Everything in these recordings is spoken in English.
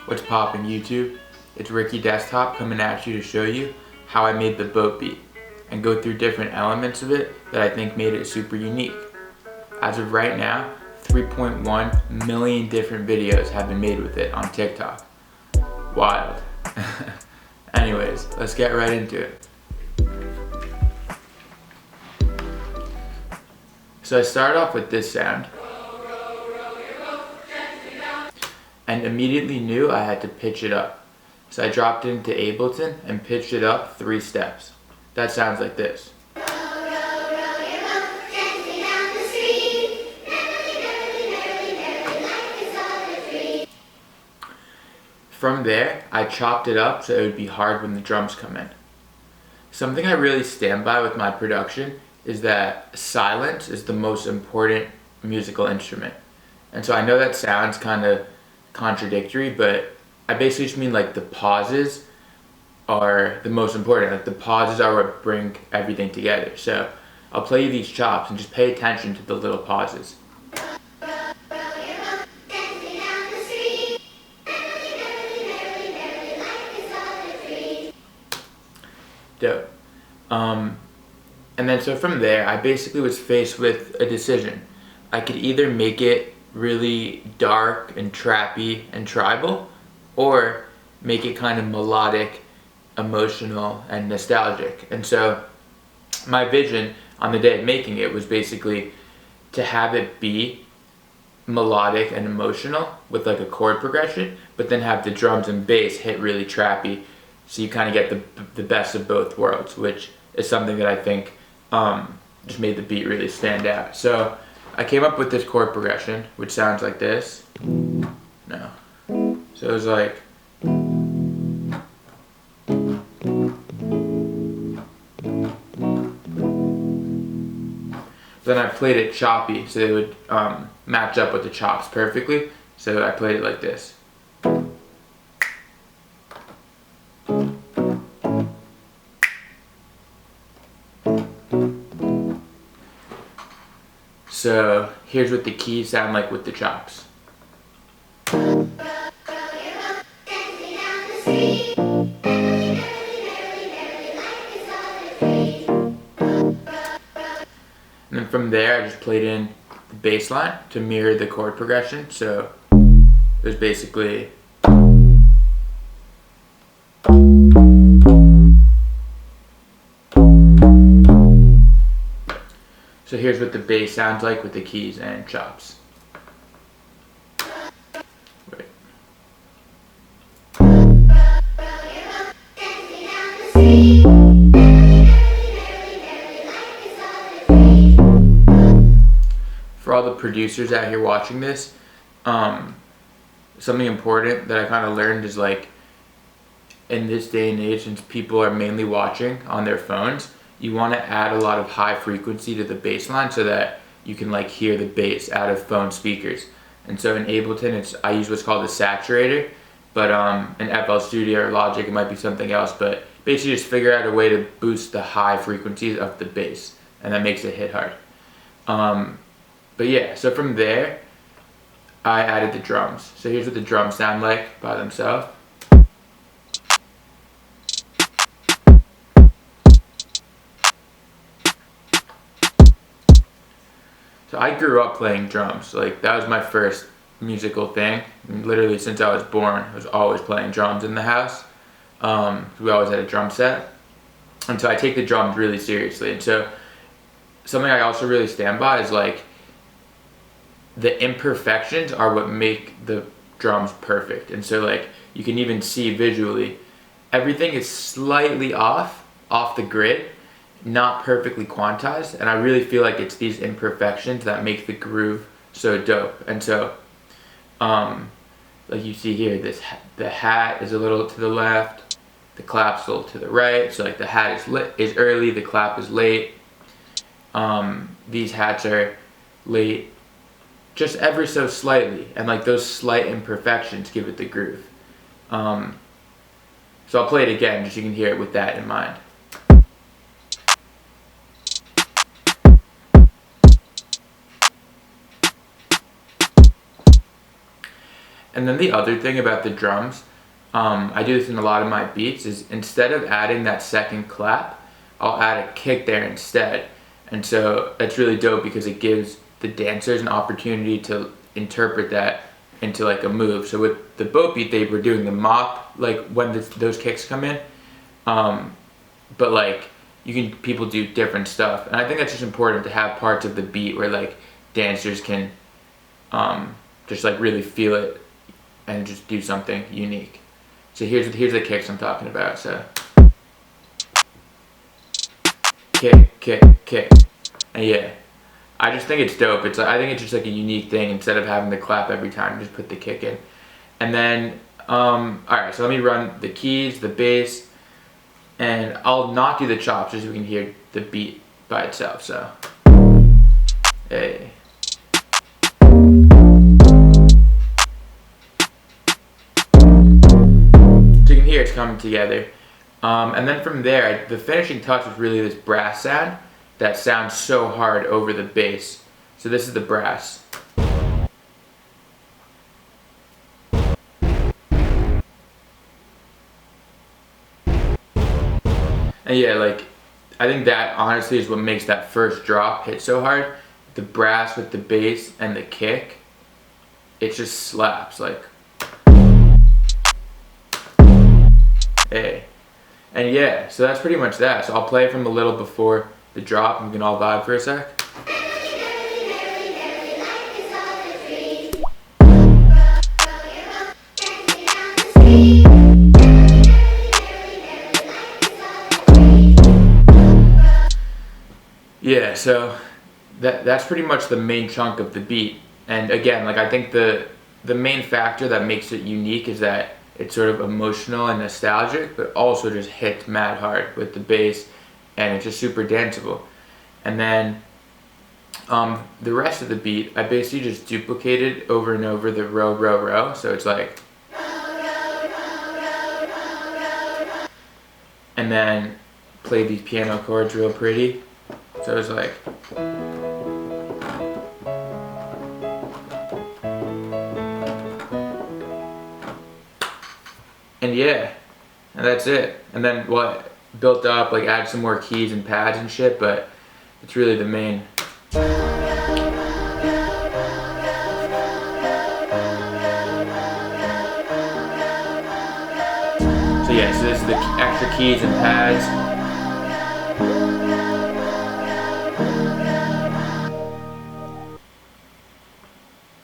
What's poppin' YouTube? It's Ricky Desktop coming at you to show you how I made the boat beat and go through different elements of it that I think made it super unique. As of right now, 3.1 million different videos have been made with it on TikTok. Wild. Anyways, let's get right into it. So I started off with this sound and immediately knew I had to pitch it up. So I dropped it into Ableton and pitched it up 3 steps. That sounds like this. From there, I chopped it up so it would be hard when the drums come in. Something I really stand by with my production is that silence is the most important musical instrument. And so I know that sounds kind of contradictory, but I basically just mean like the pauses are the most important. Like the pauses are what bring everything together. So I'll play you these chops and just pay attention to the little pauses. Dope. And then so from there, I basically was faced with a decision. I could either make it really dark and trappy and tribal, or make it kind of melodic, emotional, and nostalgic. And so my vision on the day of making it was basically to have it be melodic and emotional with like a chord progression, but then have the drums and bass hit really trappy, so you kind of get the best of both worlds, which is something that I think just made the beat really stand out. So I came up with this chord progression, which sounds like this. No. So it was like, then I played it choppy so they would match up with the chops perfectly. So I played it like this. So here's what the keys sound like with the chops. And then from there I just played in the bass line to mirror the chord progression. So it was basically So here's what the bass sounds like with the keys and chops. Wait. For all the producers out here watching this, something important that I kind of learned is like, in this day and age, since people are mainly watching on their phones, you want to add a lot of high frequency to the bass line so that you can like hear the bass out of phone speakers. And so in Ableton, I use what's called a saturator, but in FL Studio or Logic, it might be something else, but basically just figure out a way to boost the high frequencies of the bass, and that makes it hit hard. But yeah, so from there, I added the drums. So here's what the drums sound like by themselves. So I grew up playing drums. Like that was my first musical thing. And literally since I was born, I was always playing drums in the house. We always had a drum set. And so I take the drums really seriously. And so something I also really stand by is like, the imperfections are what make the drums perfect. And so like, you can even see visually, everything is slightly off the grid, not perfectly quantized, and I really feel like it's these imperfections that make the groove so dope. And so like you see here, the hat is a little to the left, the clap's a little to the right, so like the hat is early, the clap is late. These hats are late just ever so slightly, and like those slight imperfections give it the groove. So I'll play it again just so you can hear it with that in mind. And then the other thing about the drums, I do this in a lot of my beats, is instead of adding that second clap, I'll add a kick there instead. And so that's really dope because it gives the dancers an opportunity to interpret that into like a move. So with the boat beat, they were doing the mop like when those kicks come in, but like people do different stuff, and I think that's just important to have parts of the beat where like dancers can just like really feel it and just do something unique. So here's the kicks I'm talking about. So kick, kick, kick, and yeah, I just think it's dope. I think it's just like a unique thing. Instead of having to clap every time, just put the kick in. And then, all right, so let me run the keys, the bass, and I'll not do the chops just so we can hear the beat by itself. So, hey. So you can hear it's coming together. And then from there, the finishing touch was really this brass sound that sounds so hard over the bass. So this is the brass. And yeah, like, I think that honestly is what makes that first drop hit so hard. The brass with the bass and the kick, it just slaps, like, hey. And yeah, so that's pretty much that. So I'll play from a little before the drop and we can all vibe for a sec. Yeah, so that's pretty much the main chunk of the beat. And again, like I think the main factor that makes it unique is that it's sort of emotional and nostalgic, but also just hits mad hard with the bass, and it's just super danceable. And then the rest of the beat, I basically just duplicated over and over the row, row, row. So it's like, and then played these piano chords real pretty. So it's like, and yeah, and that's it. And then what built up, like add some more keys and pads and shit, but it's really the main. So yeah, so this is the extra keys and pads.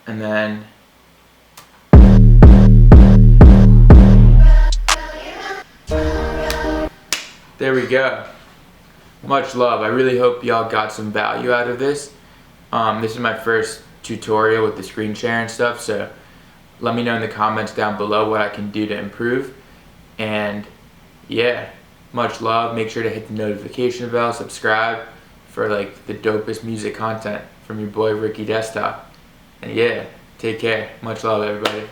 And then there we go. Much love. I really hope y'all got some value out of this. This is my first tutorial with the screen share and stuff, so let me know in the comments down below what I can do to improve. And yeah, much love. Make sure to hit the notification bell, subscribe for like the dopest music content from your boy Ricky Desktop. And yeah, take care. Much love, everybody.